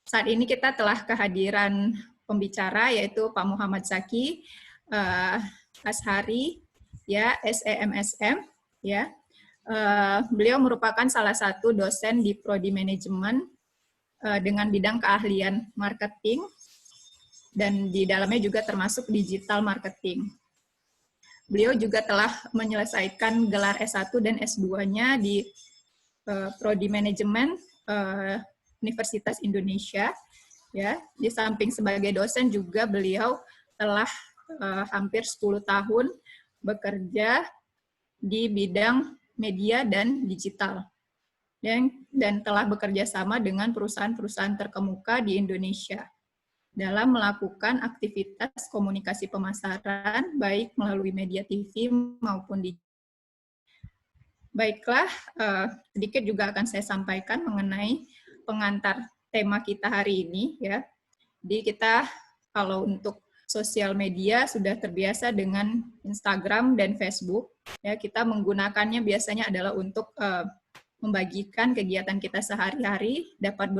saat ini kita telah kehadiran pembicara yaitu Pak Muhammad Zaki Ashari, ya, SEMSM, ya. Beliau merupakan salah satu dosen di Prodi Manajemen dengan bidang keahlian marketing dan di dalamnya juga termasuk digital marketing. Beliau juga telah menyelesaikan gelar S1 dan S2-nya di Prodi Manajemen Universitas Indonesia. Ya, di samping sebagai dosen juga beliau telah hampir 10 tahun bekerja di bidang media dan digital. Dan telah bekerja sama dengan perusahaan-perusahaan terkemuka di Indonesia dalam melakukan aktivitas komunikasi pemasaran, baik melalui media TV maupun di. Baiklah, sedikit juga akan saya sampaikan mengenai pengantar tema kita hari ini, ya. Jadi kita kalau untuk sosial media sudah terbiasa dengan Instagram dan Facebook, ya. Kita menggunakannya biasanya adalah untuk membagikan kegiatan kita sehari-hari, dapat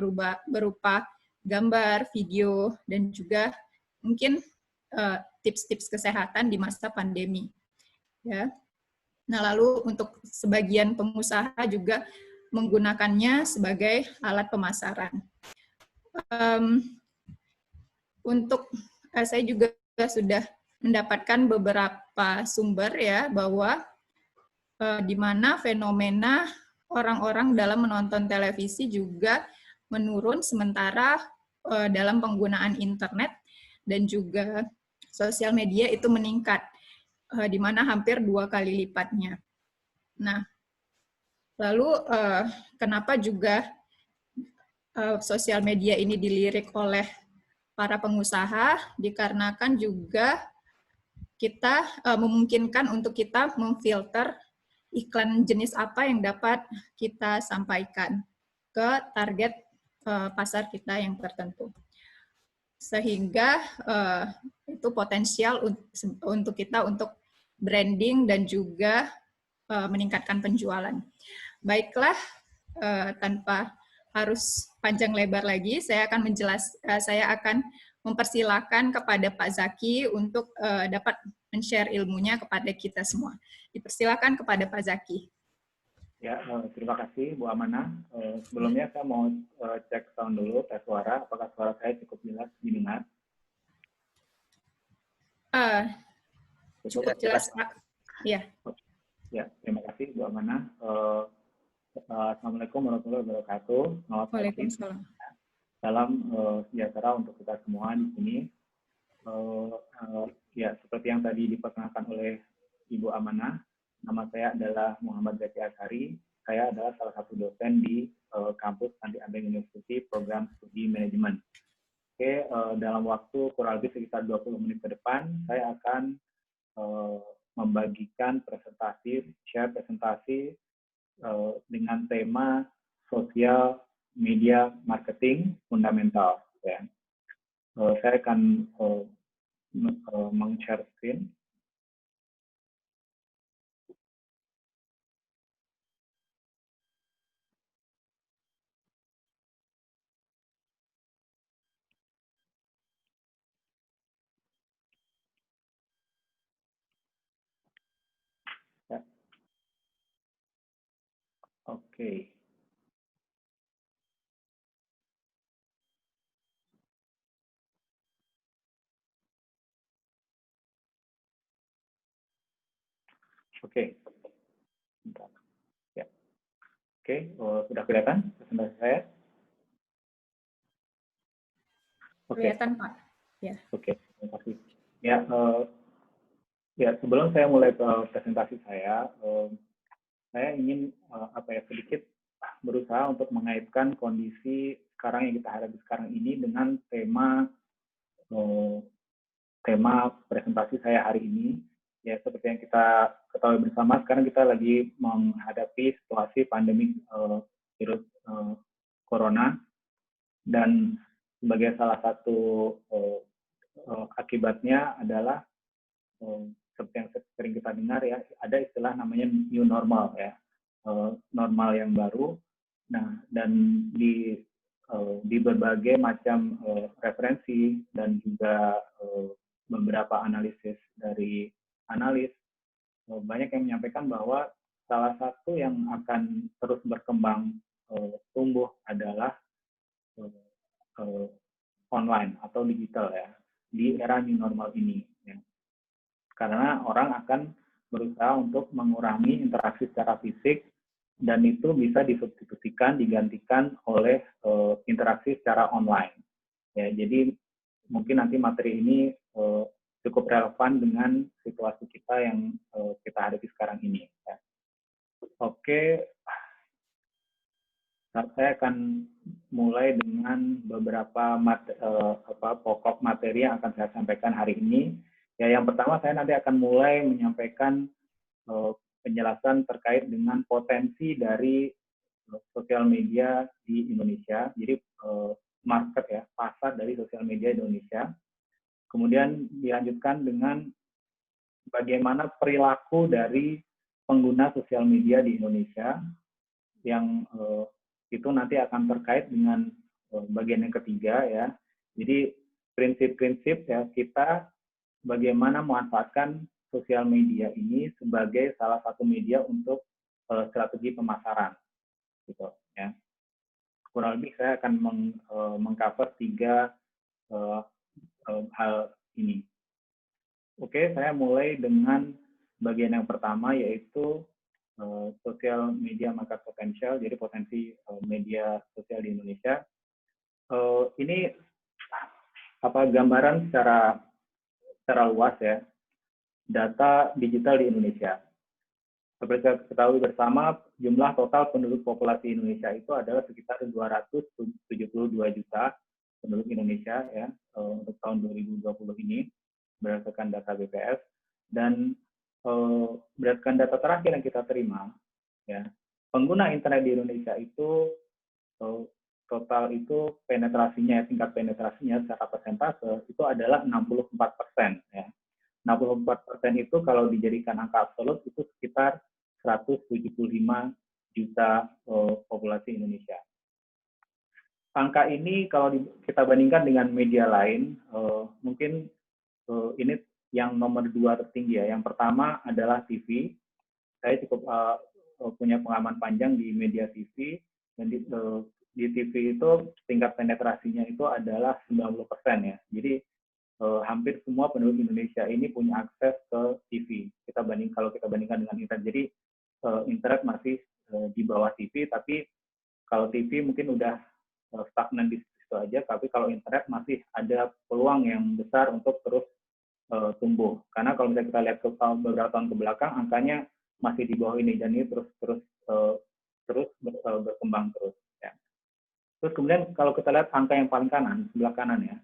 berupa gambar, video, dan juga mungkin tips-tips kesehatan di masa pandemi. Ya. Nah, lalu untuk sebagian pengusaha juga menggunakannya sebagai alat pemasaran. Untuk saya juga sudah mendapatkan beberapa sumber ya bahwa di mana fenomena orang-orang dalam menonton televisi juga menurun sementara dalam penggunaan internet dan juga sosial media itu meningkat, di mana hampir 2 kali lipatnya. Nah, lalu kenapa juga sosial media ini dilirik oleh para pengusaha? Dikarenakan juga kita memungkinkan untuk kita memfilter iklan jenis apa yang dapat kita sampaikan ke target pasar kita yang tertentu. Sehingga itu potensial untuk kita untuk branding dan juga meningkatkan penjualan. Baiklah, tanpa harus panjang lebar lagi, saya akan mempersilahkan kepada Pak Zaki untuk dapat men-share ilmunya kepada kita semua. Dipersilakan kepada Pak Zaki. Ya, terima kasih Bu Amanah. Sebelumnya saya mau cek sound dulu, tes suara. Apakah suara saya cukup jelas didengar? Cukup jelas, Pak. Ya. Ya, terima kasih Bu Amanah. Assalamualaikum warahmatullahi wabarakatuh. Waalaikumsalam. Salam sejahtera untuk kita semua di sini. Ya, seperti yang tadi diperkenalkan oleh Ibu Amanah, nama saya adalah Muhammad Zaki Ashari. Saya adalah salah satu dosen di kampus Santi Ambeng University Program Studi Manajemen. Oke, dalam waktu kurang lebih sekitar 20 menit ke depan, saya akan membagikan share presentasi dengan tema sosial media marketing fundamental. Ya. Saya akan meng-share screen. Ya. Oke. Oke. Ya. Oke, sudah kelihatan presentasi saya? Kelihatan, Pak. Ya. Oke, terima kasih. Ya, ya sebelum saya mulai presentasi saya ingin sedikit berusaha untuk mengaitkan kondisi sekarang yang kita hadapi sekarang ini dengan tema presentasi saya hari ini. Ya, seperti yang kita ketahui bersama, sekarang kita lagi menghadapi situasi pandemi virus corona, dan sebagai salah satu akibatnya adalah seperti yang sering kita dengar ya, ada istilah namanya new normal ya, normal yang baru. Nah, dan di di berbagai macam referensi dan juga beberapa analisis dari analis, banyak yang menyampaikan bahwa salah satu yang akan terus berkembang tumbuh adalah online atau digital ya di era new normal ini. Ya. Karena orang akan berusaha untuk mengurangi interaksi secara fisik dan itu bisa disubstitusikan, digantikan oleh interaksi secara online. Ya, jadi mungkin nanti materi ini cukup relevan dengan situasi kita yang kita hadapi sekarang ini. Ya. Oke, saya akan mulai dengan beberapa pokok materi yang akan saya sampaikan hari ini. Ya, yang pertama saya nanti akan mulai menyampaikan penjelasan terkait dengan potensi dari sosial media di Indonesia. Jadi market ya, pasar dari sosial media di Indonesia. Kemudian dilanjutkan dengan bagaimana perilaku dari pengguna sosial media di Indonesia yang itu nanti akan terkait dengan bagian yang ketiga ya. Jadi prinsip-prinsip ya kita bagaimana memanfaatkan sosial media ini sebagai salah satu media untuk strategi pemasaran gitu ya. Kurang lebih saya akan mengcover tiga hal ini. Oke, saya mulai dengan bagian yang pertama yaitu sosial media market potential, jadi potensi media sosial di Indonesia. Ini gambaran secara luas ya, data digital di Indonesia. Seperti kita ketahui bersama, jumlah total penduduk populasi Indonesia itu adalah sekitar 272 juta penduduk Indonesia ya untuk tahun 2020 ini berdasarkan data BPS, dan berdasarkan data terakhir yang kita terima ya, pengguna internet di Indonesia itu total itu penetrasinya, tingkat penetrasinya secara persentase itu adalah 64% ya. 64% itu kalau dijadikan angka absolut itu sekitar 175 juta populasi Indonesia. Angka ini kalau kita bandingkan dengan media lain, mungkin ini yang nomor 2 tertinggi ya. Yang pertama adalah TV. Saya cukup punya pengalaman panjang di media TV, dan di TV itu tingkat penetrasinya itu adalah 90% ya. Jadi hampir semua penduduk Indonesia ini punya akses ke TV. Kalau kita bandingkan dengan internet, jadi internet masih di bawah TV, tapi kalau TV mungkin udah stagnan di situ aja, tapi kalau internet masih ada peluang yang besar untuk terus tumbuh. Karena kalau misalnya kita lihat beberapa tahun ke belakang, angkanya masih di bawah ini, dan ini terus berkembang terus. Ya. Terus kemudian kalau kita lihat angka yang paling kanan, sebelah kanan ya,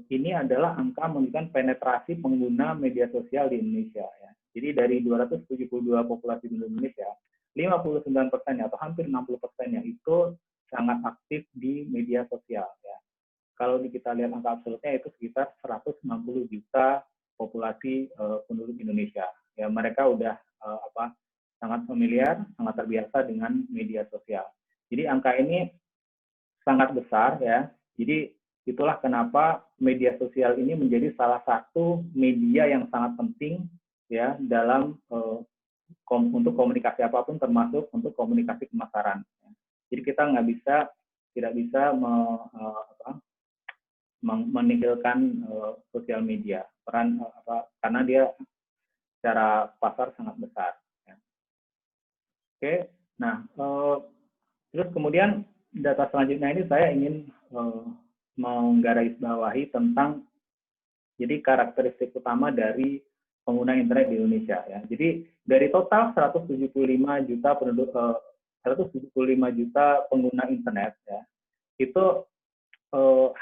ini adalah angka menunjukkan penetrasi pengguna media sosial di Indonesia. Ya. Jadi dari 272 populasi di Indonesia, 59% atau hampir 60% itu sangat aktif di media sosial. Ya. Kalau kita lihat angka absolutnya itu sekitar 160 juta populasi penduduk Indonesia. Ya, mereka udah sangat familiar, sangat terbiasa dengan media sosial. Jadi angka ini sangat besar ya. Jadi itulah kenapa media sosial ini menjadi salah satu media yang sangat penting ya dalam untuk komunikasi apapun, termasuk untuk komunikasi pemasaran. Jadi kita tidak bisa meninggalkan sosial media karena dia secara pasar sangat besar. Ya. Oke, nah terus kemudian data selanjutnya ini saya ingin menggarisbawahi tentang jadi karakteristik utama dari pengguna internet di Indonesia ya. Jadi dari total 175 juta penduduk 175 juta pengguna internet ya, itu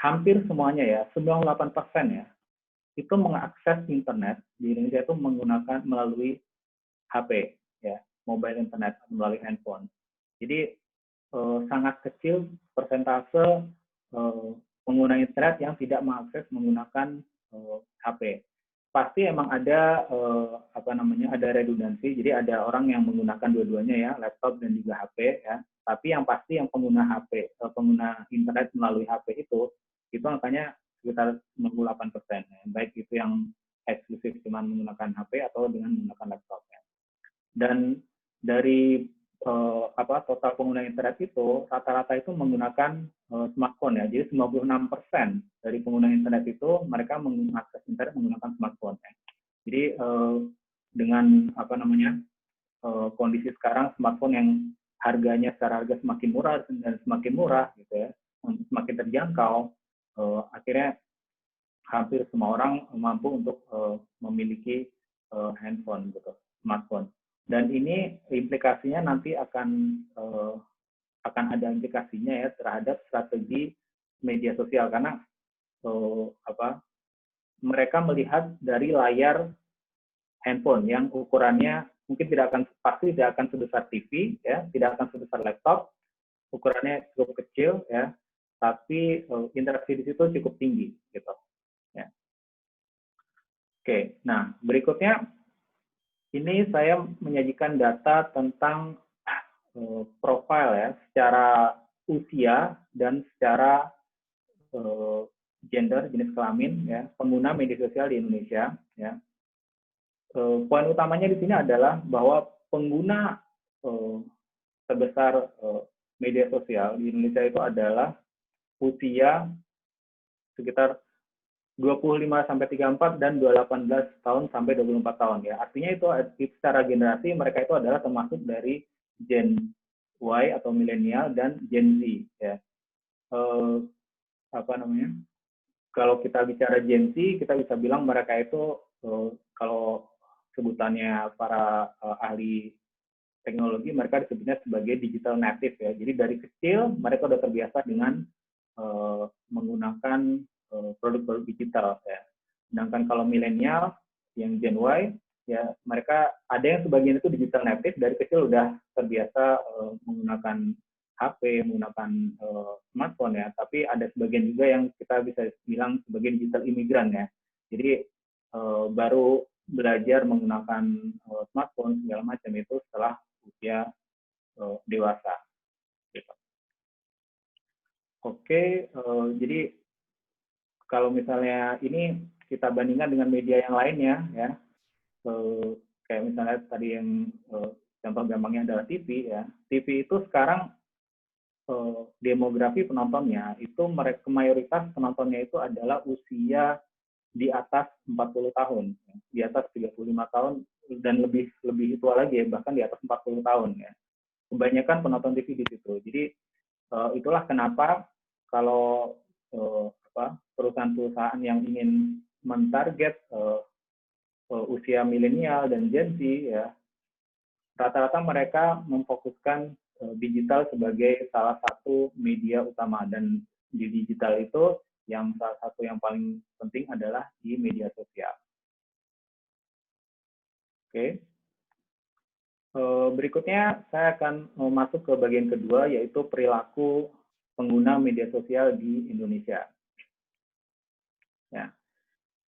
hampir semuanya ya, 98% ya, itu mengakses internet di Indonesia itu menggunakan melalui HP ya, mobile internet, melalui handphone. Jadi sangat kecil persentase pengguna internet yang tidak mengakses menggunakan HP. Pasti emang ada ada redundansi, jadi ada orang yang menggunakan dua-duanya ya, laptop dan juga HP ya. Tapi yang pasti yang pengguna HP, pengguna internet melalui HP itu angkanya sekitar 98%. Ya. Baik itu yang eksklusif cuma menggunakan HP atau dengan menggunakan laptopnya. Dan dari total pengguna internet itu rata-rata itu menggunakan smartphone ya. Jadi 96% dari pengguna internet itu mereka mengakses internet menggunakan smartphone ya. Jadi dengan kondisi sekarang smartphone yang harganya secara harga semakin murah dan semakin murah gitu ya, semakin terjangkau, akhirnya hampir semua orang mampu untuk memiliki handphone gitu, smartphone. Dan ini implikasinya nanti akan ada implikasinya ya terhadap strategi media sosial karena mereka melihat dari layar handphone yang ukurannya mungkin pasti tidak akan sebesar TV ya, tidak akan sebesar laptop, ukurannya cukup kecil ya, tapi interaksi di situ cukup tinggi gitu ya. Oke, nah berikutnya ini saya menyajikan data tentang profil ya, secara usia dan secara gender, jenis kelamin ya, pengguna media sosial di Indonesia ya. Poin utamanya di sini adalah bahwa pengguna terbesar media sosial di Indonesia itu adalah usia sekitar 25-34 dan 18 tahun sampai 24 tahun ya. Artinya itu secara generasi mereka itu adalah termasuk dari Gen Y atau milenial dan Gen Z ya. Kalau kita bicara Gen Z, kita bisa bilang mereka itu kalau sebutannya para ahli teknologi, mereka disebutnya sebagai digital native ya. Jadi dari kecil mereka sudah terbiasa dengan menggunakan produk-produk digital ya. Sedangkan kalau milenial yang Gen Y ya, mereka ada yang sebagian itu digital native, dari kecil udah terbiasa menggunakan HP, menggunakan smartphone ya, tapi ada sebagian juga yang kita bisa bilang sebagai digital imigran ya. Jadi baru belajar menggunakan smartphone segala macam itu setelah usia dewasa. Gitu. Oke, jadi kalau misalnya ini kita bandingkan dengan media yang lainnya ya, kayak misalnya tadi yang contoh gampangnya adalah TV ya. TV itu sekarang demografi penontonnya itu mayoritas penontonnya itu adalah usia di atas 40 tahun, di atas 35 tahun dan lebih tua lagi ya, bahkan di atas 40 tahun ya. Kebanyakan penonton TV di situ. Jadi itulah kenapa kalau perusahaan-perusahaan yang ingin mentarget usia milenial dan Gen Z ya, rata-rata mereka memfokuskan digital sebagai salah satu media utama, dan di digital itu yang salah satu yang paling penting adalah di media sosial. Oke. Berikutnya saya akan masuk ke bagian kedua, yaitu perilaku pengguna media sosial di Indonesia. Ya.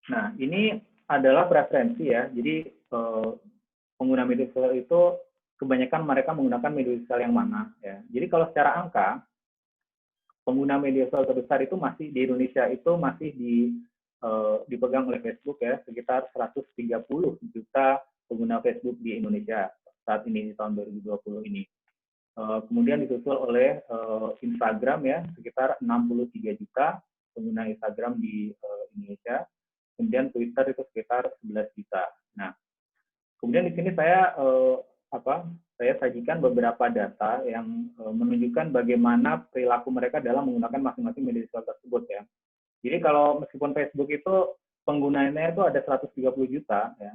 Nah, ini adalah preferensi ya. Jadi pengguna media sosial itu kebanyakan mereka menggunakan media sosial yang mana ya. Jadi kalau secara angka, pengguna media sosial terbesar itu masih di Indonesia itu masih dipegang oleh Facebook ya, sekitar 130 juta pengguna Facebook di Indonesia saat ini di tahun 2020 ini. Kemudian disusul oleh Instagram ya, sekitar 63 juta pengguna Instagram di Indonesia. Kemudian Twitter itu sekitar 11 juta. Nah, kemudian di sini saya sajikan beberapa data yang menunjukkan bagaimana perilaku mereka dalam menggunakan masing-masing media sosial tersebut ya. Jadi kalau meskipun Facebook itu penggunanya itu ada 130 juta ya,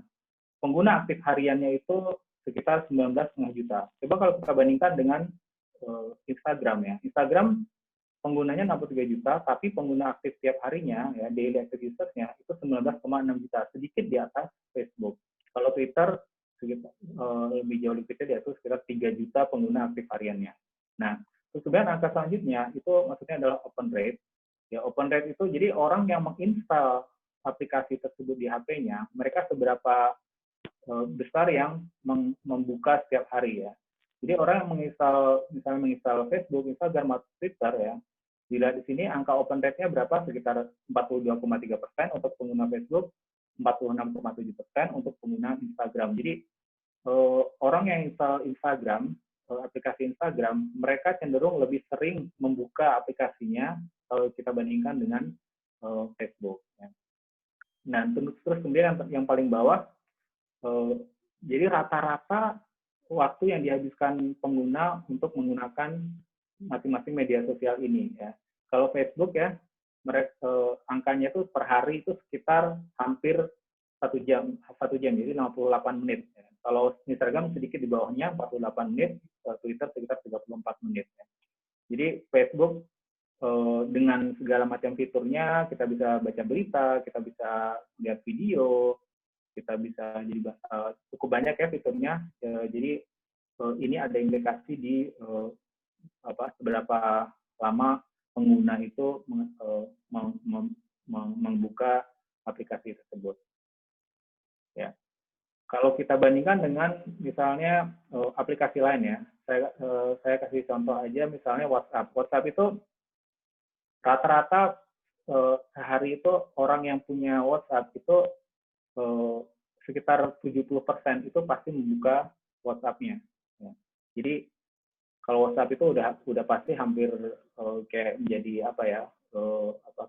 pengguna aktif hariannya itu sekitar 19,5 juta. Coba kalau kita bandingkan dengan Instagram ya. Instagram penggunanya 63 juta, tapi pengguna aktif tiap harinya ya, daily active usersnya itu 19,6 juta, sedikit di atas Facebook. Kalau Twitter lebih jauh lebih di atas, sekitar 3 juta pengguna aktif hariannya. Nah, terus kemudian angka selanjutnya itu maksudnya adalah open rate. Ya, open rate itu jadi orang yang menginstal aplikasi tersebut di HP-nya, mereka seberapa besar yang membuka setiap hari ya. Jadi orang yang misalnya menginstal Facebook, Instagram, atau Twitter ya, dilihat di sini angka open rate-nya berapa, sekitar 42,3% untuk pengguna Facebook, 46,7% untuk pengguna Instagram. Jadi orang yang install Instagram, aplikasi Instagram, mereka cenderung lebih sering membuka aplikasinya kalau kita bandingkan dengan Facebook. Ya. Nah, terus kemudian yang paling bawah, jadi rata-rata waktu yang dihabiskan pengguna untuk menggunakan masing-masing media sosial ini. Ya. Kalau Facebook ya, angkanya itu per hari itu sekitar hampir 1 jam, jadi 68 menit. Ya. Kalau Instagram sedikit di bawahnya, 48 menit, Twitter sekitar 34 menit. Ya. Jadi Facebook dengan segala macam fiturnya, kita bisa baca berita, kita bisa lihat video, kita bisa jadi cukup banyak ya fiturnya. Jadi ini ada indikasi di seberapa lama pengguna itu membuka aplikasi tersebut. Ya. Kalau kita bandingkan dengan misalnya aplikasi lain ya, saya kasih contoh aja misalnya WhatsApp. WhatsApp itu rata-rata sehari itu orang yang punya WhatsApp itu sekitar 70% itu pasti membuka WhatsApp-nya. Ya. Jadi kalau WhatsApp itu udah pasti hampir kayak menjadi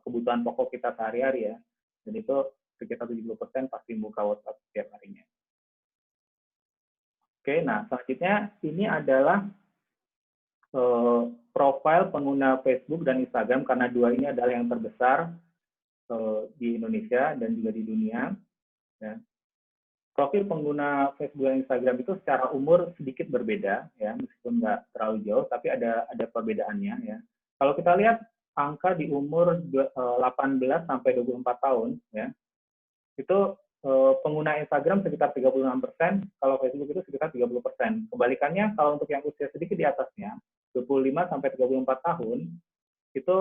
kebutuhan pokok kita sehari-hari ya. Dan itu sekitar 70% pasti membuka WhatsApp setiap harinya. Oke, nah selanjutnya ini adalah profil pengguna Facebook dan Instagram, karena dua ini adalah yang terbesar di Indonesia dan juga di dunia. Ya. Profil pengguna Facebook dan Instagram itu secara umur sedikit berbeda, ya, meskipun nggak terlalu jauh, tapi ada perbedaannya. Ya. Kalau kita lihat angka di umur 18 sampai 24 tahun, ya, itu pengguna Instagram sekitar 36%, kalau Facebook itu sekitar 30%. Kebalikannya, kalau untuk yang usia sedikit di atasnya, 25 sampai 34 tahun, itu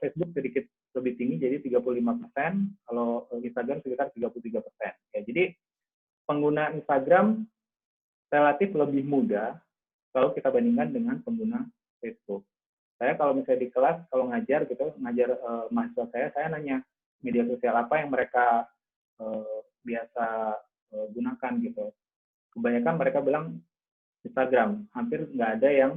Facebook sedikit lebih tinggi, jadi 35%, kalau Instagram sekitar 33%. Ya, jadi pengguna Instagram relatif lebih muda kalau kita bandingkan dengan pengguna Facebook. Saya kalau misalnya di kelas, kalau ngajar mahasiswa saya nanya media sosial apa yang mereka biasa gunakan gitu. Kebanyakan mereka bilang Instagram, hampir nggak ada yang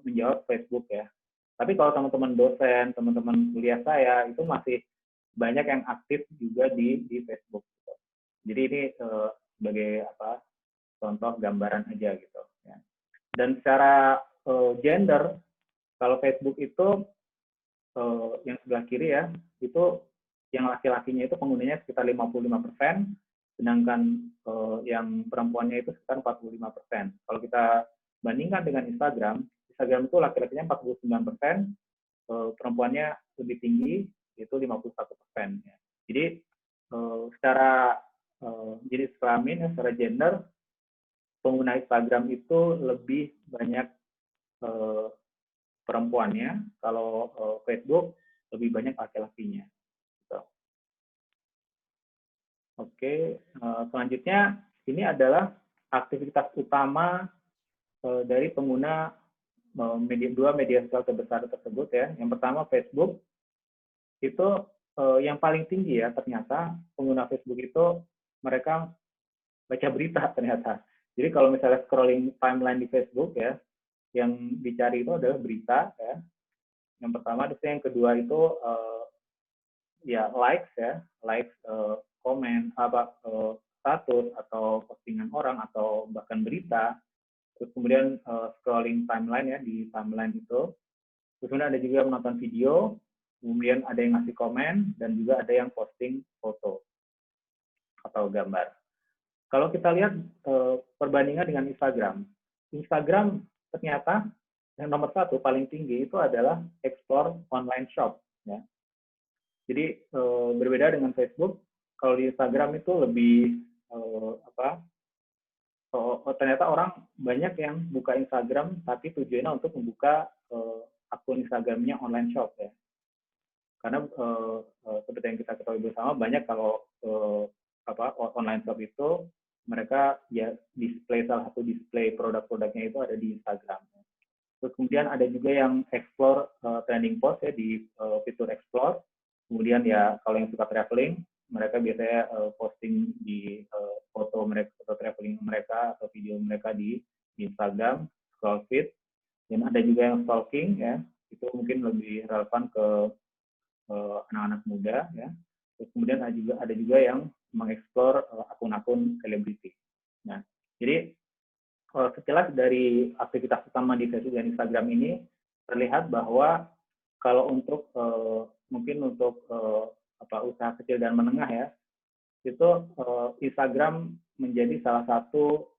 menjawab Facebook ya. Tapi kalau teman-teman dosen, teman-teman kuliah saya itu masih banyak yang aktif juga di Facebook. Gitu. Jadi ini sebagai contoh gambaran aja gitu. Ya. Dan secara gender, kalau Facebook itu yang sebelah kiri ya, itu yang laki-lakinya itu penggunanya sekitar 55%, sedangkan yang perempuannya itu sekitar 45%. Kalau kita bandingkan dengan Instagram itu laki-lakinya 49%, perempuannya lebih tinggi, itu 51%. Ya. Jadi secara jenis kelamin, secara gender, pengguna Instagram itu lebih banyak perempuannya, kalau Facebook lebih banyak laki-lakinya. Gitu. Oke, selanjutnya ini adalah aktivitas utama dari pengguna dua media sosial terbesar tersebut ya. Yang pertama Facebook, itu yang paling tinggi ya ternyata pengguna Facebook itu mereka baca berita ternyata. Jadi kalau misalnya scrolling timeline di Facebook ya, yang dicari itu adalah berita ya. Yang pertama, terus yang kedua itu ya likes, komen, status atau postingan orang atau bahkan berita. Terus kemudian scrolling timeline ya, di timeline itu. Terus kemudian ada juga menonton video, kemudian ada yang ngasih komen, dan juga ada yang posting foto atau gambar. Kalau kita lihat perbandingan dengan Instagram ternyata yang nomor satu paling tinggi itu adalah explore online shop. Ya. Jadi berbeda dengan Facebook, kalau di Instagram itu lebih ternyata orang banyak yang buka Instagram tapi tujuannya untuk membuka akun Instagramnya online shop ya. Karena seperti yang kita ketahui bersama, banyak kalau online shop itu mereka ya display, salah satu display produk-produknya itu ada di Instagram. Terus kemudian ada juga yang explore trending post ya di fitur explore. Kemudian ya kalau yang suka traveling, mereka biasanya posting di foto mereka, foto traveling mereka atau video mereka di Instagram, scroll feed. Dan ada juga yang stalking ya, itu mungkin lebih relevan ke anak-anak muda ya. Terus kemudian ada juga yang mengeksplor akun-akun selebriti. Nah, jadi sekilas dari aktivitas utama di Facebook dan Instagram ini terlihat bahwa kalau untuk mungkin untuk usaha kecil dan menengah ya, itu Instagram menjadi salah satu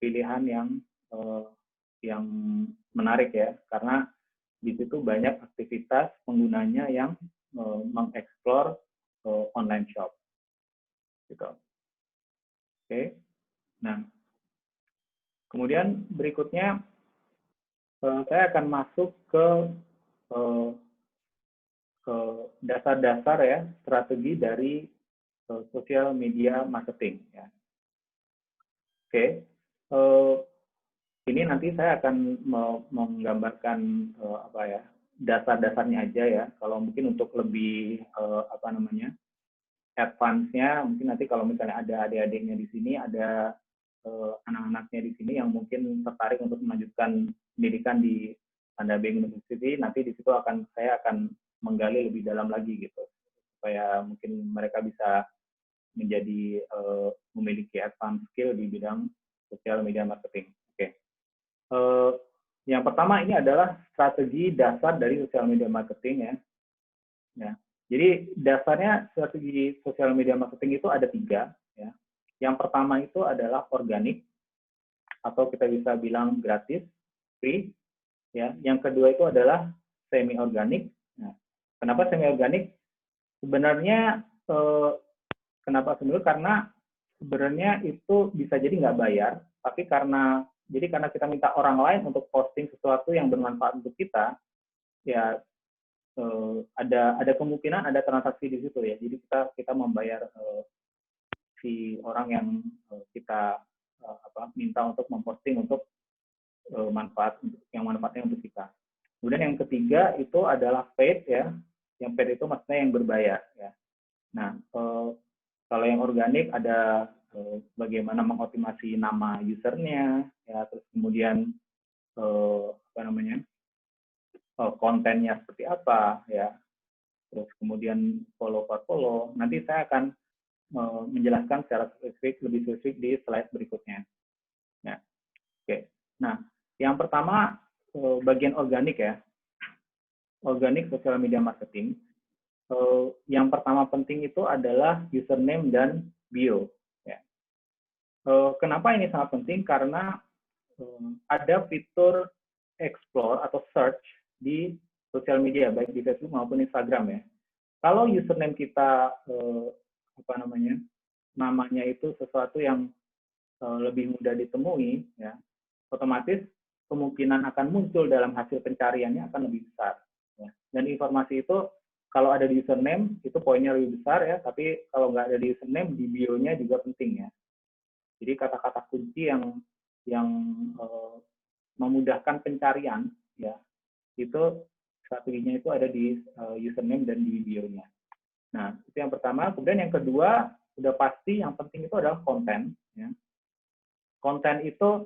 pilihan yang menarik ya, karena di situ banyak aktivitas penggunanya yang mengeksplor online shop gitu. Oke. Nah, kemudian berikutnya saya akan masuk ke dasar-dasar ya strategi dari social media marketing ya. Oke. Ini nanti saya akan menggambarkan dasar-dasarnya aja ya. Kalau mungkin untuk lebih advance-nya, mungkin nanti kalau misalnya ada adik-adiknya di sini, ada anak-anaknya di sini yang mungkin tertarik untuk melanjutkan pendidikan di Tanda Bank University, nanti di situ saya akan menggali lebih dalam lagi gitu, supaya mungkin mereka bisa menjadi memiliki advance skill di bidang social media marketing. Oke. Yang pertama ini adalah strategi dasar dari social media marketing ya. Ya. Jadi dasarnya strategi social media marketing itu ada 3 ya. Yang pertama itu adalah organik atau kita bisa bilang gratis, free ya. Yang kedua itu adalah semi organik. Nah, kenapa semi organik? Sebenarnya kenapa sebenarnya? Karena sebenarnya itu bisa jadi nggak bayar, tapi karena kita minta orang lain untuk posting sesuatu yang bermanfaat untuk kita, ya ada kemungkinan ada transaksi di situ ya. Jadi kita membayar si orang yang kita minta untuk memposting untuk manfaatnya untuk kita. Kemudian yang ketiga itu adalah paid ya. Yang paid itu maksudnya yang berbayar ya. Nah, kalau yang organik ada bagaimana mengoptimasi nama usernya ya, terus kemudian kontennya seperti apa ya, terus kemudian follow per follow. Nanti saya akan menjelaskan secara lebih spesifik di slide berikutnya. Ya, oke. Nah, yang pertama bagian organik ya, organik social media marketing. Yang pertama penting itu adalah username dan bio. Ya. Kenapa ini sangat penting? Karena ada fitur explore atau search di sosial media, baik di Facebook maupun Instagram ya. Kalau username kita namanya itu sesuatu yang lebih mudah ditemui, ya, otomatis kemungkinan akan muncul dalam hasil pencariannya akan lebih besar. Ya. Dan informasi itu kalau ada di username itu poinnya lebih besar ya, tapi kalau nggak ada di username di bio-nya juga penting ya. Jadi kata-kata kunci yang memudahkan pencarian ya, itu strateginya itu ada di username dan di bio-nya. Nah, itu yang pertama. Kemudian yang kedua, udah pasti yang penting itu adalah konten. Ya. Konten itu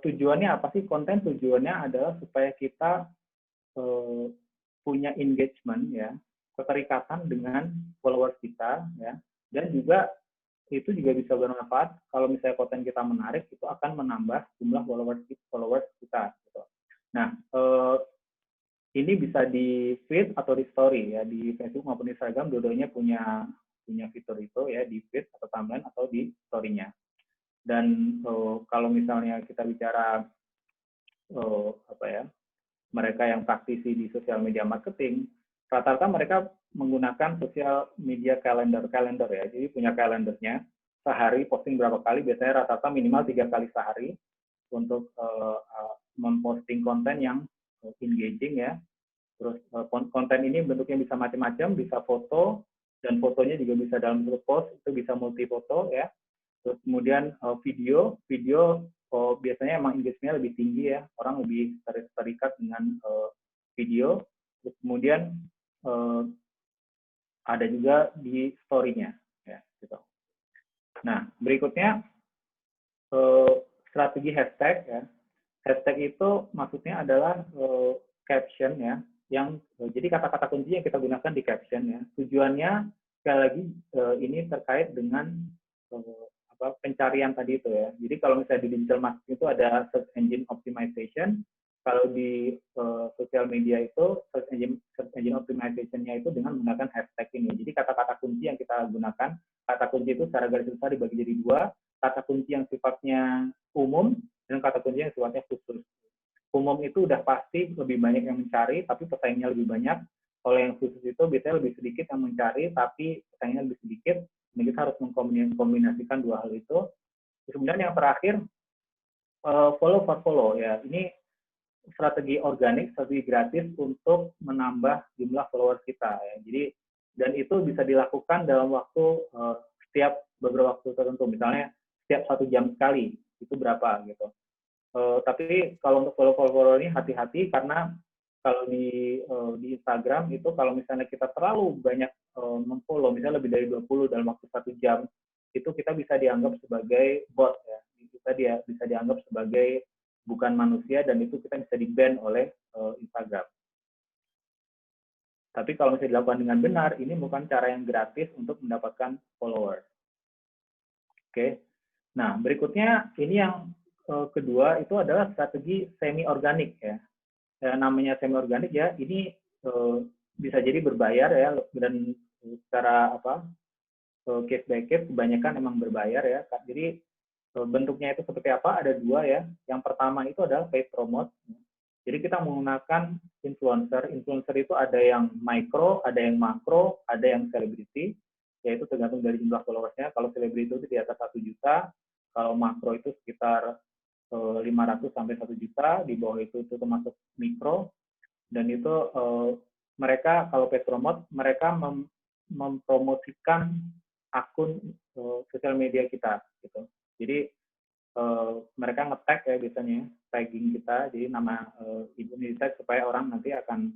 tujuannya apa sih? Konten tujuannya adalah supaya kita punya engagement, ya, keterikatan dengan followers kita, ya, dan juga itu juga bisa bermanfaat kalau misalnya konten kita menarik, itu akan menambah jumlah followers kita. Gitu. Nah, ini bisa di feed atau di story ya, di Facebook maupun Instagram dua-duanya punya fitur itu ya, di feed atau timeline atau di story-nya. Dan kalau misalnya kita bicara mereka yang praktisi di social media marketing, rata-rata mereka menggunakan social media calendar ya, jadi punya kalendernya, sehari posting berapa kali, biasanya rata-rata minimal 3 kali sehari untuk memposting konten yang engaging ya. Terus konten ini bentuknya bisa macam-macam, bisa foto, dan fotonya juga bisa dalam bentuk post, itu bisa multi foto ya. Terus kemudian video biasanya emang engagement-nya lebih tinggi ya, orang lebih terikat dengan video. Terus kemudian ada juga di story-nya, ya, gitu. Nah, berikutnya strategi hashtag ya. Hashtag itu maksudnya adalah caption ya, yang jadi kata-kata kunci yang kita gunakan di caption ya. Tujuannya sekali lagi ini terkait dengan pencarian tadi itu ya. Jadi kalau misalnya di digital marketing itu ada search engine optimization, kalau di sosial media itu search engine optimization-nya itu dengan menggunakan hashtag ini. Jadi kata-kata kunci yang kita gunakan, kata kunci itu secara garis besar dibagi jadi dua, kata kunci yang sifatnya umum dan kata kunci yang sifatnya khusus. Umum itu udah pasti lebih banyak yang mencari, tapi pesaingnya lebih banyak. Kalau yang khusus itu biasanya lebih sedikit yang mencari, tapi pesaingnya lebih sedikit. Jadi kita harus mengkombinasikan dua hal itu. Kemudian yang terakhir, follow for follow ya. Ini strategi organik, strategi gratis untuk menambah jumlah followers kita ya. Jadi dan itu bisa dilakukan dalam waktu setiap beberapa waktu tertentu. Misalnya setiap 1 jam sekali itu berapa gitu. Tapi kalau untuk follow ini hati-hati karena kalau di Instagram itu kalau misalnya kita terlalu banyak memfollow, misalnya lebih dari 20 dalam waktu 1 jam, itu kita bisa dianggap sebagai bot ya. Kita bisa dianggap sebagai bukan manusia dan itu kita bisa di-ban oleh Instagram. Tapi kalau misalnya dilakukan dengan benar, ini bukan cara yang gratis untuk mendapatkan followers. Oke. Nah, berikutnya ini yang kedua itu adalah strategi semi organik ya. Namanya semi organik ya, ini bisa jadi berbayar ya dan secara case by case kebanyakan emang berbayar ya. Jadi bentuknya itu seperti apa? Ada dua ya. Yang pertama itu adalah paid promote. Jadi kita menggunakan influencer. Influencer itu ada yang micro, ada yang makro, ada yang selebriti. Yaitu tergantung dari jumlah followersnya. Kalau selebriti itu di atas 1 juta, kalau makro itu sekitar 500 sampai 1 juta, di bawah itu termasuk mikro. Dan itu mereka kalau paid promote, mereka mempromosikan akun sosial media kita gitu. Jadi mereka nge-tag ya biasanya, tagging kita, jadi nama ibu ini di-tag supaya orang nanti akan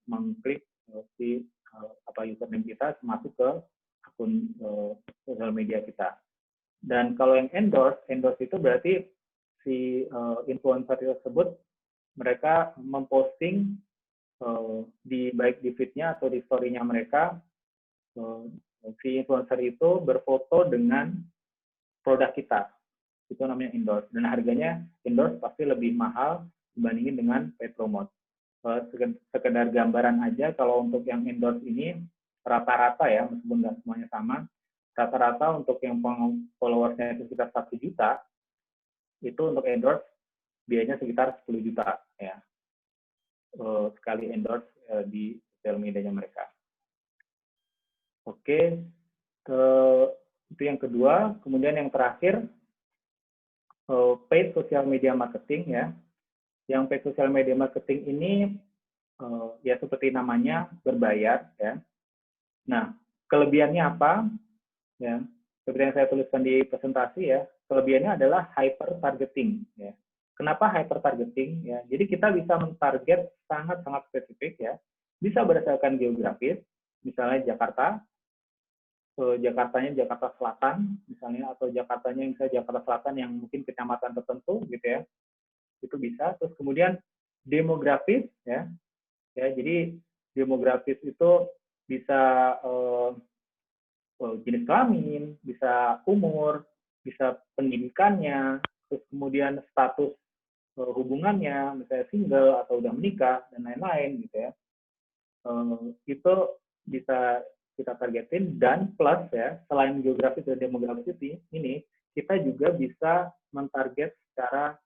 mengklik si username kita masuk ke akun sosial media kita. Dan kalau yang endorse itu berarti si influencer tersebut mereka memposting baik di feed-nya atau di story-nya mereka, si influencer itu berfoto dengan produk kita. Itu namanya endorse. Dan harganya endorse pasti lebih mahal dibandingin dengan paid promote. Sekedar gambaran aja, kalau untuk yang endorse ini rata-rata ya, meskipun nggak semuanya sama, rata-rata untuk yang followersnya itu sekitar 1 juta, itu untuk endorse biayanya sekitar 10 juta ya. Sekali endorse di sosial medianya mereka. Oke, itu yang kedua. Kemudian yang terakhir, paid social media marketing ya. Yang paid social media marketing ini ya seperti namanya berbayar ya. Nah, kelebihannya apa? Ya, seperti yang saya tuliskan di presentasi ya, kelebihannya adalah hyper targeting ya. Kenapa hyper targeting ya? Jadi kita bisa mentarget sangat-sangat spesifik ya. Bisa berdasarkan geografis, misalnya Jakartanya Jakarta Selatan misalnya, atau Jakartanya misalnya Jakarta Selatan yang mungkin kecamatan tertentu gitu ya, itu bisa. Terus kemudian demografis ya, jadi demografis itu bisa jenis kelamin, bisa umur, bisa pendidikannya, terus kemudian status hubungannya, misalnya single atau udah menikah dan lain-lain gitu ya. Itu bisa kita targetin, dan plus ya, selain geografis dan demografis ini, kita juga bisa mentarget secara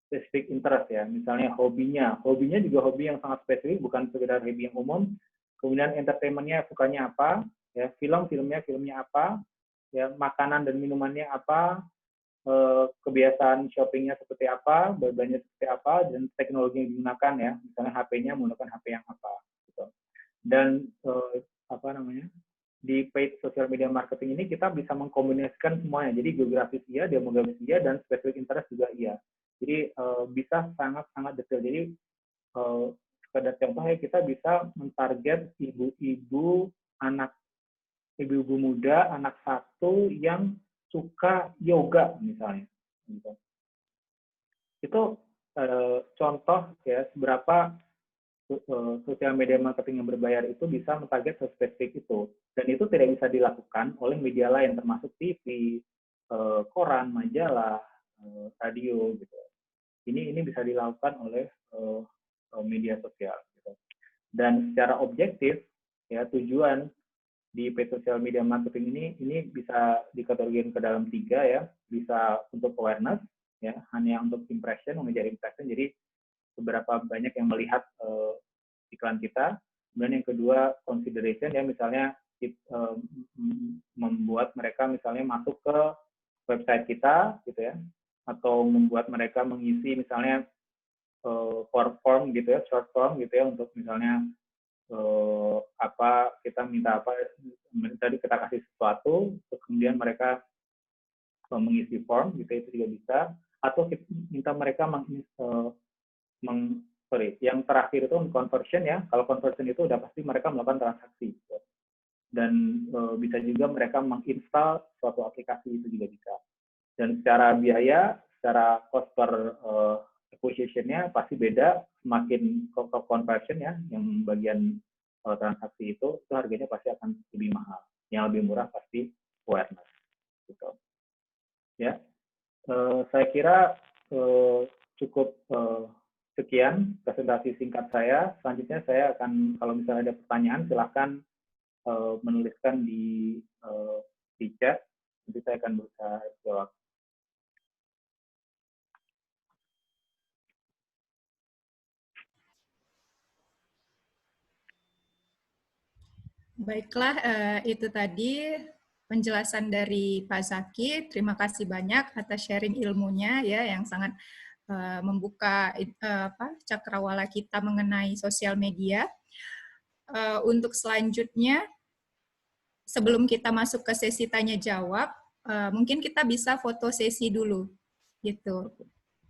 spesifik interest ya, misalnya hobinya juga hobi yang sangat spesifik, bukan sekedar hobi yang umum. Kemudian entertainment-nya sukanya apa, ya, filmnya apa, ya, makanan dan minumannya apa, kebiasaan shoppingnya seperti apa, berbelanja seperti apa, dan teknologi yang digunakan ya, misalnya HP-nya menggunakan HP yang apa, gitu. Dan di paid social media marketing ini kita bisa mengkombinasikan semuanya. Jadi geografis iya, demografis iya, dan specific interest juga iya. Jadi bisa sangat-sangat detail. Jadi sekedar contohnya kita bisa mentarget ibu-ibu muda anak satu yang suka yoga misalnya. Gitu. Itu contoh ya seberapa sosial media marketing yang berbayar itu bisa mentarget spesifik itu, dan itu tidak bisa dilakukan oleh media lain termasuk TV, koran, majalah, radio gitu. Ini bisa dilakukan oleh media sosial gitu. Dan secara objektif ya tujuan di paid social media marketing ini bisa dikategorikan ke dalam 3 ya, bisa untuk awareness ya, hanya untuk impression, mengejar impression, jadi seberapa banyak yang melihat iklan kita. Kemudian yang kedua consideration ya, misalnya membuat mereka misalnya masuk ke website kita gitu ya, atau membuat mereka mengisi misalnya form gitu ya, short form gitu ya, untuk misalnya kita minta apa, tadi kita kasih sesuatu, terus kemudian mereka mengisi form gitu, itu juga bisa. Atau kita minta mereka yang terakhir itu conversion ya. Kalau conversion itu udah pasti mereka melakukan transaksi gitu. Dan bisa juga mereka menginstal suatu aplikasi, itu juga bisa. Dan secara biaya, secara cost per acquisition-nya pasti beda. Semakin conversion ya, yang bagian transaksi itu harganya pasti akan lebih mahal. Yang lebih murah pasti awareness gitu. Ya, saya kira cukup sekian presentasi singkat saya. Selanjutnya saya akan, kalau misalnya ada pertanyaan, silahkan menuliskan di chat. Nanti saya akan berusaha jawab. Baiklah, itu tadi penjelasan dari Pak Zaki. Terima kasih banyak atas sharing ilmunya ya, yang sangat membuka cakrawala kita mengenai sosial media. Untuk selanjutnya, sebelum kita masuk ke sesi tanya jawab, mungkin kita bisa foto sesi dulu, gitu.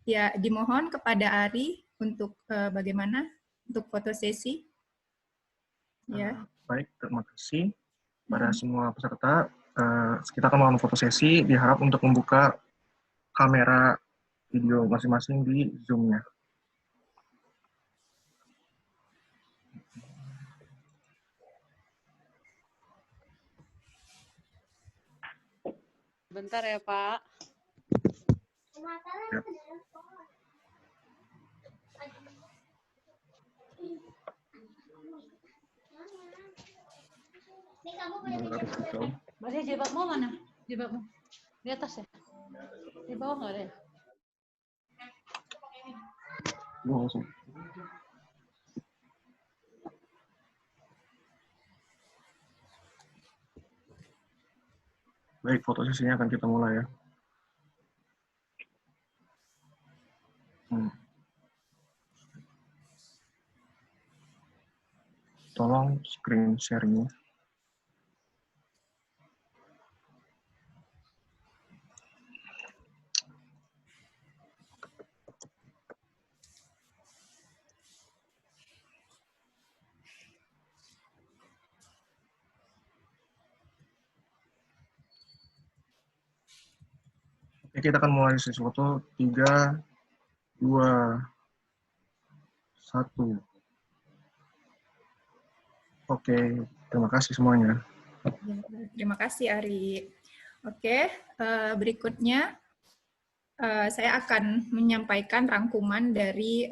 Ya, dimohon kepada Ari untuk bagaimana untuk foto sesi. Ya. Baik, terima kasih pada semua peserta. Kita akan melakukan foto sesi, diharap untuk membuka kamera video masing-masing di Zoom-nya. Bentar ya, Pak. Ya. Masih jilbabmu mana? Jilbabmu di atas ya? Di bawah nggak ada ya? Baik, foto sesinya akan kita mulai ya. Tolong screen share-nya. Oke, kita akan mulai sesi foto. 3, 2, 1. Oke, terima kasih semuanya. Terima kasih, Ari. Oke, berikutnya saya akan menyampaikan rangkuman dari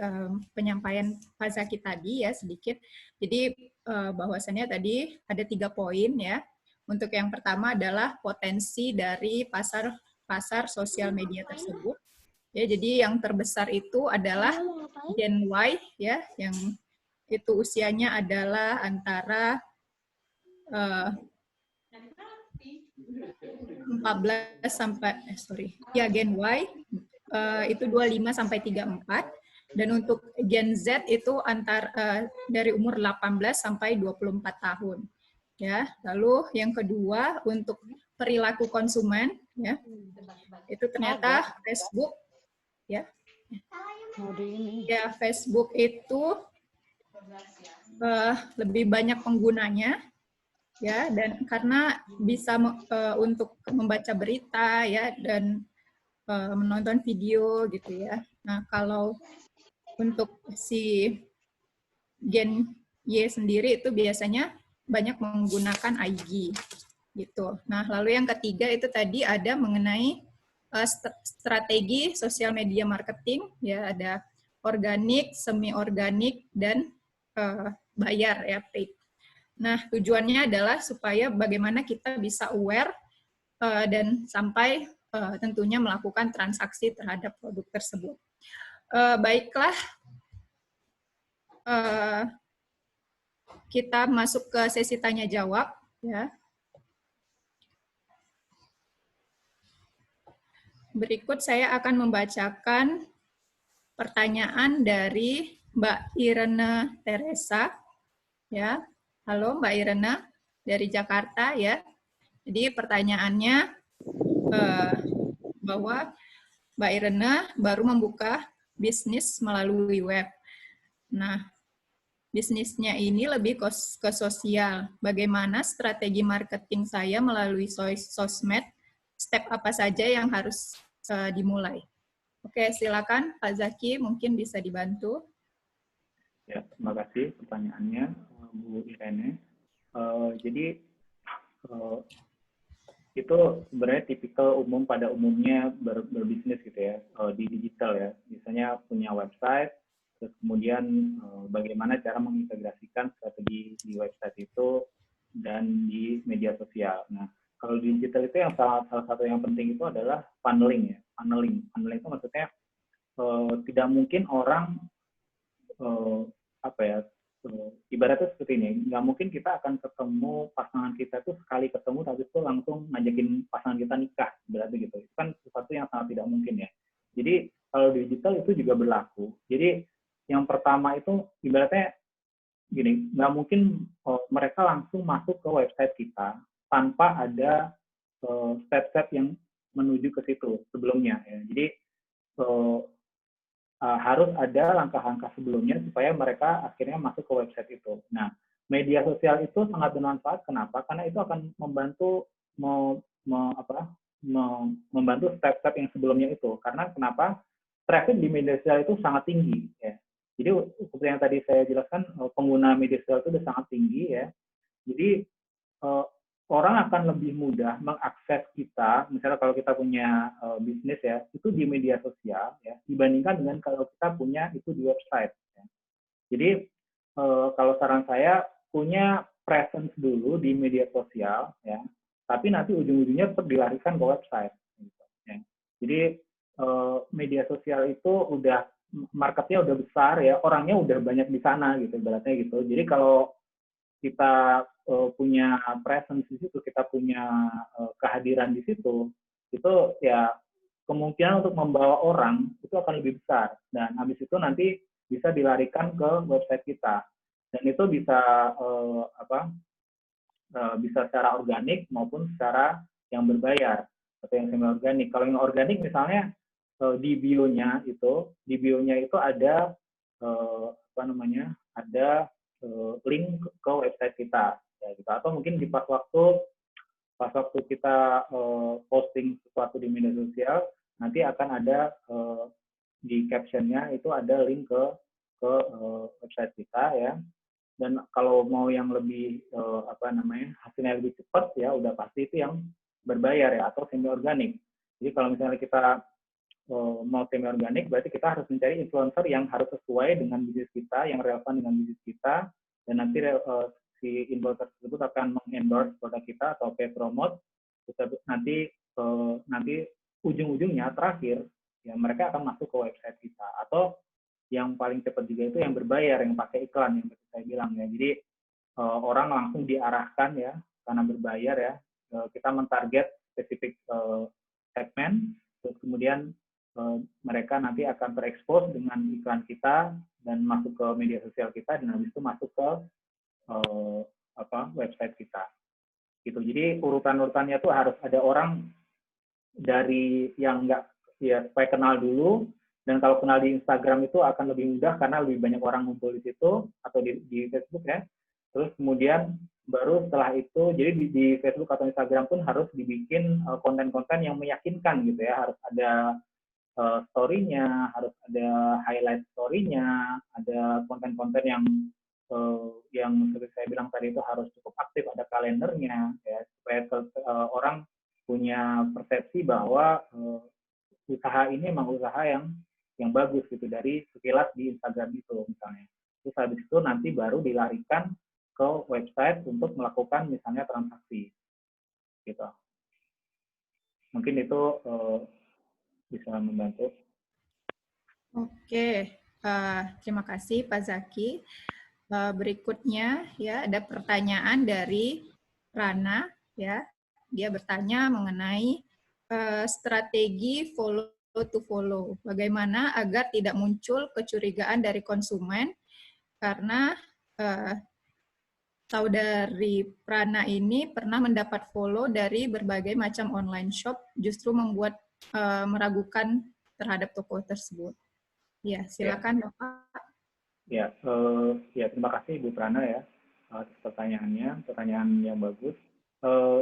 penyampaian Pak Zaki tadi ya, sedikit. Jadi bahwasannya tadi ada 3 poin ya. Untuk yang pertama adalah potensi dari pasar sosial media tersebut. Ya, jadi yang terbesar itu adalah Gen Y ya, yang itu usianya adalah antara 14 sampai Gen Y itu 25 sampai 34, dan untuk Gen Z itu dari umur 18 sampai 24 tahun. ya. Lalu yang kedua untuk perilaku konsumen, ya, itu ternyata Facebook, ya. Ya, Facebook itu lebih banyak penggunanya, ya, dan karena bisa untuk membaca berita, ya, dan menonton video gitu ya. Nah, kalau untuk si Gen Y sendiri itu biasanya banyak menggunakan IG gitu. Nah, lalu yang ketiga itu tadi ada mengenai strategi sosial media marketing, ya, ada organik, semi organik, dan bayar, ya, paid. Nah, tujuannya adalah supaya bagaimana kita bisa aware dan sampai tentunya melakukan transaksi terhadap produk tersebut. Baiklah, kita masuk ke sesi tanya jawab, ya. Berikut saya akan membacakan pertanyaan dari Mbak Irene Teresa, ya. Halo Mbak Irene dari Jakarta, ya. Jadi pertanyaannya bahwa Mbak Irene baru membuka bisnis melalui web. Nah, bisnisnya ini lebih ke sosial. Bagaimana strategi marketing saya melalui sosmed? Step apa saja yang harus dimulai? Oke, silakan Pak Zaki, mungkin bisa dibantu. Ya, terima kasih pertanyaannya, Bu Irene. Jadi itu sebenarnya tipikal umum pada umumnya berbisnis gitu ya, di digital ya. Misalnya punya website, terus kemudian bagaimana cara mengintegrasikan strategi di website itu dan di media sosial. Nah, kalau di digital itu yang salah satu yang penting itu adalah funneling ya. Funneling itu maksudnya tidak mungkin orang ibaratnya seperti ini, nggak mungkin kita akan ketemu pasangan kita tuh sekali ketemu tapi itu langsung ngajakin pasangan kita nikah, berarti gitu. Itu kan sesuatu yang sangat tidak mungkin ya. Jadi kalau digital itu juga berlaku. Jadi yang pertama itu ibaratnya gini, nggak mungkin mereka langsung masuk ke website kita tanpa ada step-step yang menuju ke situ sebelumnya ya. Jadi harus ada langkah-langkah sebelumnya supaya mereka akhirnya masuk ke website itu. Nah, media sosial itu sangat bermanfaat. Kenapa? Karena itu akan membantu membantu step-step yang sebelumnya itu. Karena kenapa? Traffic di media sosial itu sangat tinggi. Ya. Jadi seperti yang tadi saya jelaskan, pengguna media sosial itu sudah sangat tinggi ya. Jadi orang akan lebih mudah mengakses kita, misalnya kalau kita punya bisnis ya, itu di media sosial ya, dibandingkan dengan kalau kita punya itu di website. Ya. Jadi kalau saran saya punya presence dulu di media sosial ya, tapi nanti ujung-ujungnya tetap dilarikan ke website. Gitu, ya. Jadi media sosial itu udah marketnya udah besar ya, orangnya udah banyak di sana gitu, berarti gitu. Jadi kalau kita punya presence di situ, kita punya kehadiran di situ, itu ya kemungkinan untuk membawa orang itu akan lebih besar. Dan habis itu nanti bisa dilarikan ke website kita. Dan itu bisa bisa secara organik maupun secara yang berbayar atau yang semi organik. Kalau yang organik misalnya di bio-nya itu ada ada link ke website kita ya, gitu. Atau mungkin di pas waktu kita posting sesuatu di media sosial nanti akan ada di captionnya itu ada link ke website kita ya. Dan kalau mau yang lebih hasilnya lebih cepat ya udah pasti itu yang berbayar ya atau semi organik. Jadi kalau misalnya kita mau semi organik, berarti kita harus mencari influencer yang harus sesuai dengan bisnis kita, yang relevan dengan bisnis kita, dan nanti si influencer tersebut akan mengendorse produk kita atau pay promote. Nanti ujung-ujungnya terakhir ya mereka akan masuk ke website kita, atau yang paling cepat juga itu yang berbayar, yang pakai iklan yang saya bilang ya. Jadi orang langsung diarahkan ya karena berbayar ya. Kita mentarget spesifik segmen, terus kemudian mereka nanti akan terekspos dengan iklan kita dan masuk ke media sosial kita, dan habis itu masuk ke website kita. Gitu. Jadi urutan-urutannya tuh harus ada orang dari yang nggak, ya supaya kenal dulu, dan kalau kenal di Instagram itu akan lebih mudah karena lebih banyak orang ngumpul di situ atau di Facebook ya. Terus kemudian baru setelah itu, jadi di Facebook atau Instagram pun harus dibikin konten-konten yang meyakinkan gitu ya, harus ada story-nya, harus ada highlight story-nya, ada konten-konten yang seperti saya bilang tadi itu harus cukup aktif, ada kalendernya, ya, supaya orang punya persepsi bahwa usaha ini memang usaha yang bagus gitu dari sekilas di Instagram itu misalnya. Terus habis itu nanti baru dilarikan ke website untuk melakukan misalnya transaksi, gitu. Mungkin itu bisa membantu. Oke, terima kasih Pak Zaki. Berikutnya ya ada pertanyaan dari Rana ya. Dia bertanya mengenai strategi follow to follow. Bagaimana agar tidak muncul kecurigaan dari konsumen karena tahu dari Prana ini pernah mendapat follow dari berbagai macam online shop, justru membuat meragukan terhadap toko tersebut. Ya, silakan Bapak. Ya, terima kasih Ibu Prana ya atas pertanyaannya, pertanyaan yang bagus.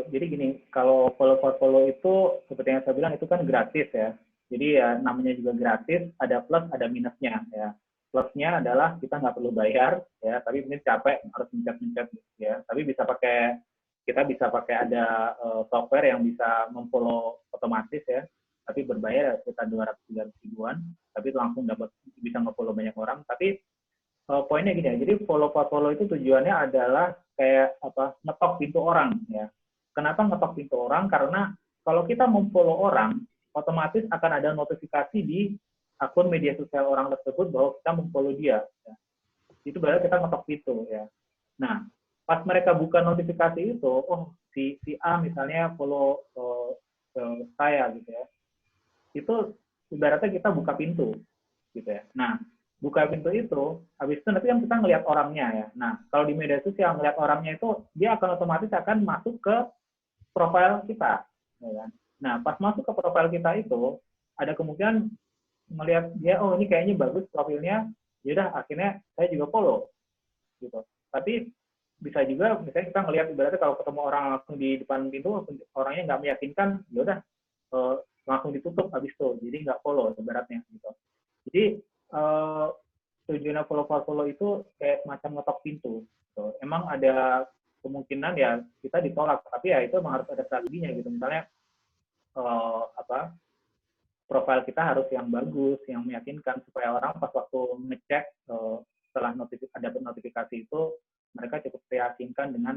Jadi gini, kalau follow itu seperti yang saya bilang itu kan gratis ya. Jadi ya namanya juga gratis, ada plus, ada minusnya ya. Plusnya adalah kita nggak perlu bayar ya, tapi ini capek harus mencet-mencet ya. Tapi kita bisa pakai ada software yang bisa memfollow otomatis ya. Tapi berbayar sekitar 200-300 ribuan, tapi itu langsung bisa nge-follow banyak orang. Tapi poinnya gini ya, jadi follow itu tujuannya adalah kayak ngetok pintu orang ya. Kenapa ngetok pintu orang? Karena kalau kita memfollow orang, otomatis akan ada notifikasi di akun media sosial orang tersebut bahwa kita memfollow dia. Ya. Itu berarti kita ngetok pintu ya. Nah, pas mereka buka notifikasi itu, oh si A misalnya follow saya gitu ya. Itu ibaratnya kita buka pintu gitu ya. Nah, buka pintu itu, habis itu nanti kan kita ngelihat orangnya ya. Nah, kalau di media sosial ngelihat orangnya itu, dia akan otomatis akan masuk ke profil kita. Ya kan? Nah, pas masuk ke profil kita itu, ada kemungkinan melihat dia, oh ini kayaknya bagus profilnya, yaudah akhirnya saya juga follow. Gitu. Tapi bisa juga, misalnya kita ngelihat ibaratnya kalau ketemu orang langsung di depan pintu, orangnya nggak meyakinkan, yaudah langsung ditutup habis itu, jadi nggak follow ibaratnya. Gitu. Jadi tujuan follow itu kayak semacam ngetok pintu. Gitu. Emang ada kemungkinan ya kita ditolak, tapi ya itu emang harus ada strateginya gitu. Misalnya profil kita harus yang bagus, yang meyakinkan supaya orang pas waktu ngecek setelah dapat notifikasi itu mereka cukup meyakinkan dengan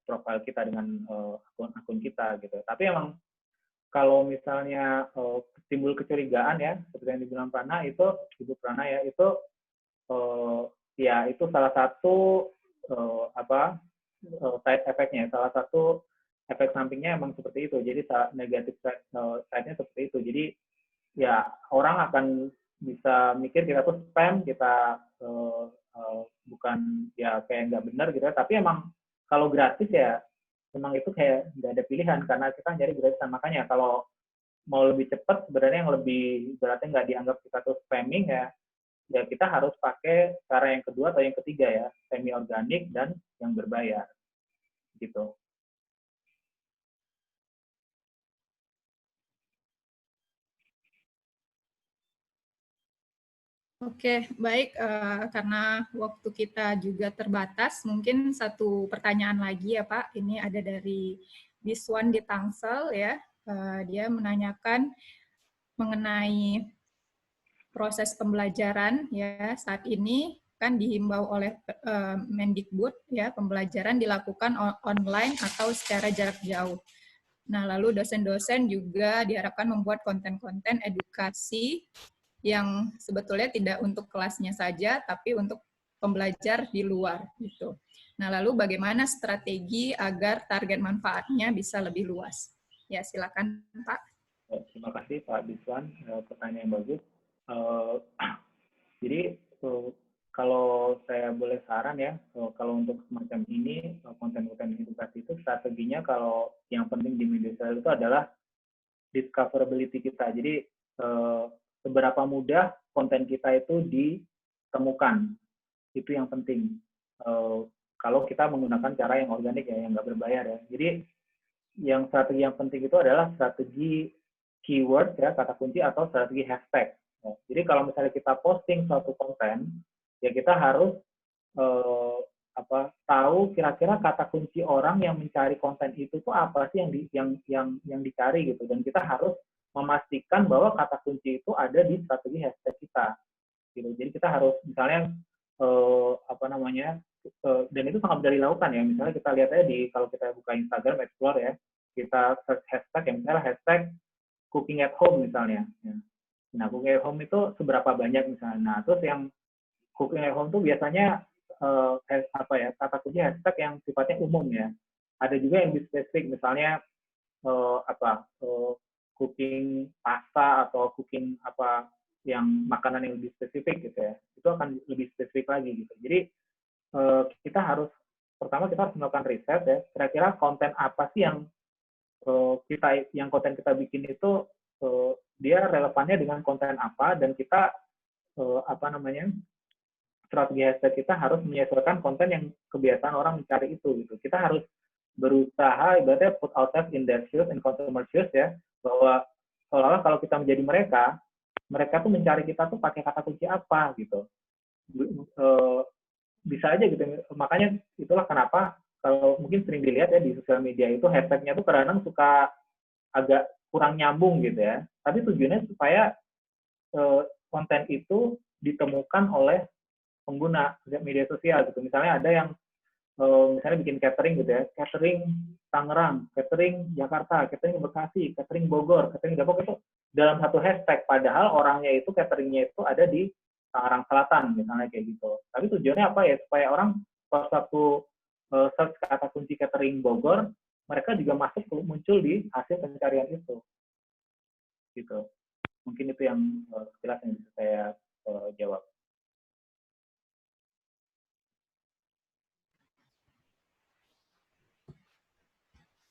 profil kita, dengan akun kita gitu. Tapi emang kalau misalnya timbul kecurigaan ya, seperti yang dibilang Prana itu, Ibu Prana ya, itu ya itu salah satu side effect-nya, salah satu efek sampingnya emang seperti itu. Jadi negatif side-nya seperti itu. Jadi ya orang akan bisa mikir kita tuh spam, kita bukan ya kayak nggak benar gitu ya. Tapi emang kalau gratis ya memang itu kayak nggak ada pilihan karena kita nyari gratisan. Makanya kalau mau lebih cepat sebenarnya yang lebih berarti nggak dianggap kita tuh spamming ya kita harus pakai cara yang kedua atau yang ketiga ya, semi organik dan yang berbayar gitu. Oke, baik. Karena waktu kita juga terbatas, mungkin satu pertanyaan lagi ya Pak. Ini ada dari Biswan di Tangsel ya. Dia menanyakan mengenai proses pembelajaran ya saat ini kan dihimbau oleh Mendikbud ya pembelajaran dilakukan online atau secara jarak jauh. Nah, lalu dosen-dosen juga diharapkan membuat konten-konten edukasi yang sebetulnya tidak untuk kelasnya saja, tapi untuk pembelajar di luar gitu. Nah, lalu bagaimana strategi agar target manfaatnya bisa lebih luas? Ya, silakan Pak. Terima kasih Pak Biswan, pertanyaan yang bagus. Jadi kalau saya boleh saran ya, kalau untuk semacam ini, konten-konten edukasi itu strateginya kalau yang penting di media sosial itu adalah discoverability kita. Jadi seberapa mudah konten kita itu ditemukan, itu yang penting. Kalau kita menggunakan cara yang organik ya, yang nggak berbayar ya. Jadi yang strategi yang penting itu adalah strategi keyword ya, kata kunci atau strategi hashtag. Ya. Jadi kalau misalnya kita posting suatu konten, ya kita harus tahu kira-kira kata kunci orang yang mencari konten itu tuh apa sih yang dicari gitu, dan kita harus memastikan bahwa kata kunci itu ada di strategi hashtag kita gitu. Jadi kita harus misalnya dan itu sangat mudah dilakukan ya, misalnya kita lihat aja kalau kita buka Instagram Explore ya, kita search hashtag yang misalnya hashtag cooking at home misalnya ya. Nah, cooking at home itu seberapa banyak misalnya. Nah, terus yang cooking at home tuh biasanya kata kunci hashtag yang sifatnya umum ya. Ada juga yang lebih spesifik, misalnya cooking pasta atau cooking yang makanan yang lebih spesifik gitu ya. Itu akan lebih spesifik lagi gitu. Jadi kita harus melakukan riset ya. Kira-kira konten apa sih yang konten kita bikin itu dia relevannya dengan konten apa, dan kita strategi hashtag kita harus menyesuaikan konten yang kebiasaan orang mencari itu gitu. Kita harus berusaha ibaratnya put ourselves in their shoes, in consumer shoes ya, bahwa seolah-olah kalau kita menjadi mereka tuh mencari kita tuh pakai kata kunci apa gitu. Bisa aja gitu. Makanya itulah kenapa kalau mungkin sering dilihat ya di sosial media itu hashtagnya tuh kadang suka agak kurang nyambung gitu ya. Tapi tujuannya supaya konten itu ditemukan oleh pengguna media sosial gitu. Misalnya ada yang misalnya bikin catering gitu ya, catering Tangerang, catering Jakarta, catering Bekasi, catering Bogor, catering Depok, itu dalam satu hashtag, padahal orangnya itu cateringnya itu ada di Tangerang Selatan misalnya kayak gitu. Tapi tujuannya apa ya? Supaya orang pas satu search kata kunci catering Bogor, mereka juga muncul di hasil pencarian itu. Gitu. Mungkin itu yang sekilas yang bisa saya jawab.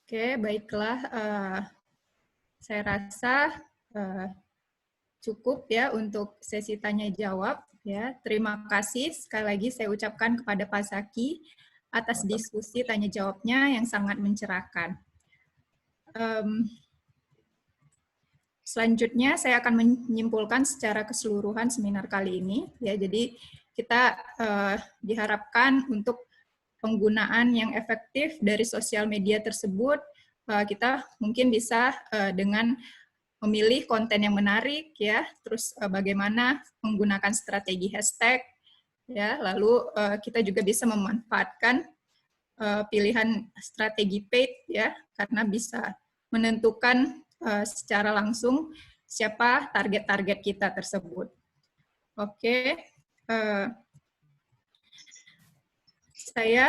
Oke, baiklah. Saya rasa cukup ya untuk sesi tanya jawab. Ya, terima kasih sekali lagi saya ucapkan kepada Pak Zaki atas diskusi tanya jawabnya yang sangat mencerahkan. Selanjutnya saya akan menyimpulkan secara keseluruhan seminar kali ini. Ya, jadi kita diharapkan untuk penggunaan yang efektif dari sosial media tersebut, kita mungkin bisa dengan memilih konten yang menarik, ya, terus bagaimana menggunakan strategi hashtag, ya, lalu kita juga bisa memanfaatkan pilihan strategi paid, ya, karena bisa menentukan secara langsung siapa target-target kita tersebut. Oke. Saya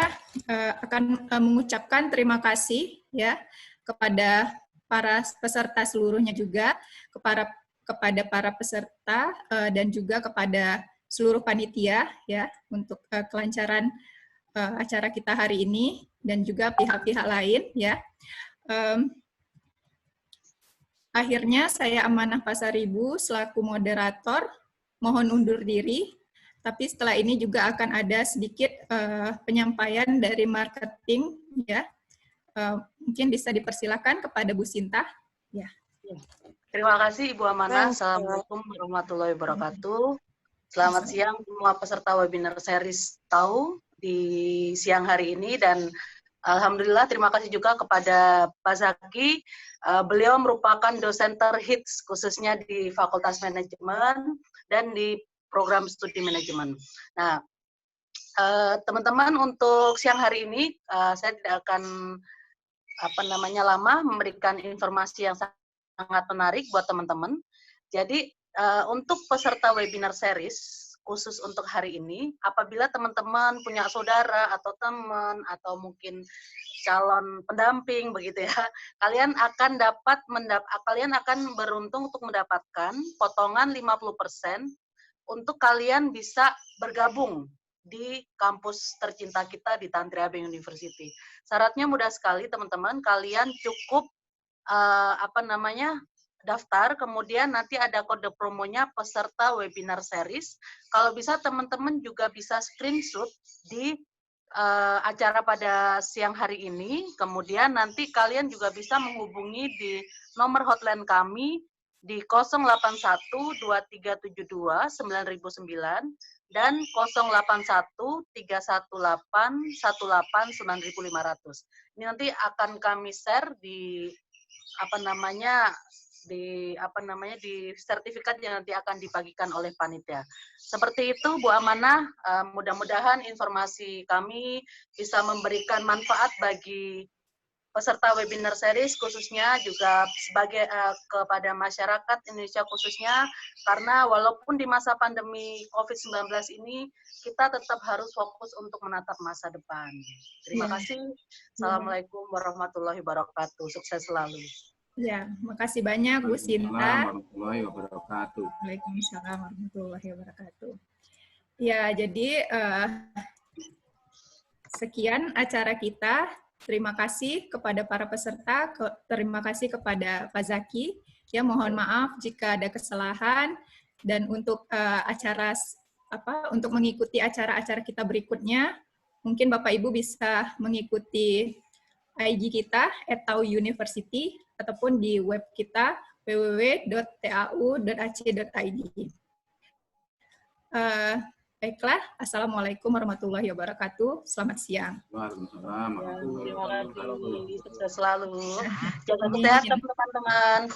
akan mengucapkan terima kasih ya kepada para peserta seluruhnya juga, kepada para peserta dan juga kepada seluruh panitia ya untuk kelancaran acara kita hari ini, dan juga pihak-pihak lain ya. Akhirnya saya Amanah Pasaribu selaku moderator mohon undur diri. Tapi setelah ini juga akan ada sedikit penyampaian dari marketing, ya. Mungkin bisa dipersilakan kepada Bu Sinta. Ya. Terima kasih Ibu Amanah. Assalamualaikum warahmatullahi wabarakatuh. Selamat siang semua peserta webinar series Tahu di siang hari ini, dan alhamdulillah terima kasih juga kepada Pak Zaki. Beliau merupakan dosen terhits khususnya di Fakultas Manajemen dan di program studi manajemen. Nah, teman-teman, untuk siang hari ini saya tidak akan lama memberikan informasi yang sangat menarik buat teman-teman. Jadi untuk peserta webinar series khusus untuk hari ini, apabila teman-teman punya saudara atau teman atau mungkin calon pendamping begitu ya, kalian akan beruntung untuk mendapatkan potongan 50% untuk kalian bisa bergabung di kampus tercinta kita di Tantri Abeng University. Syaratnya mudah sekali teman-teman, kalian cukup daftar, kemudian nanti ada kode promonya peserta webinar series. Kalau bisa teman-teman juga bisa screenshot di acara pada siang hari ini, kemudian nanti kalian juga bisa menghubungi di nomor hotline kami di 081-2372-9009 dan 081-318-189.500. Ini nanti akan kami share di di sertifikat yang nanti akan dibagikan oleh panitia. Seperti itu Bu Amanah, mudah-mudahan informasi kami bisa memberikan manfaat bagi peserta webinar series, khususnya juga sebagai kepada masyarakat Indonesia khususnya, karena walaupun di masa pandemi COVID-19 ini kita tetap harus fokus untuk menatap masa depan. Terima kasih. Assalamualaikum warahmatullahi wabarakatuh. Sukses selalu. Ya, makasih banyak Bu Sinta. Warahmatullahi wabarakatuh. Waalaikumsalam warahmatullahi wabarakatuh. Ya, jadi sekian acara kita. Terima kasih kepada para peserta, terima kasih kepada Pak Zaki. Ya, mohon maaf jika ada kesalahan, dan untuk untuk mengikuti acara-acara kita berikutnya, mungkin Bapak Ibu bisa mengikuti IG kita @tau-university ataupun di web kita www.tau.ac.id. Baiklah, Assalamualaikum warahmatullahi wabarakatuh. Selamat siang. Waalaikumsalam warahmatullahi Terima kasih. wabarakatuh. Sukses selalu. Jaga kesehatan teman-teman.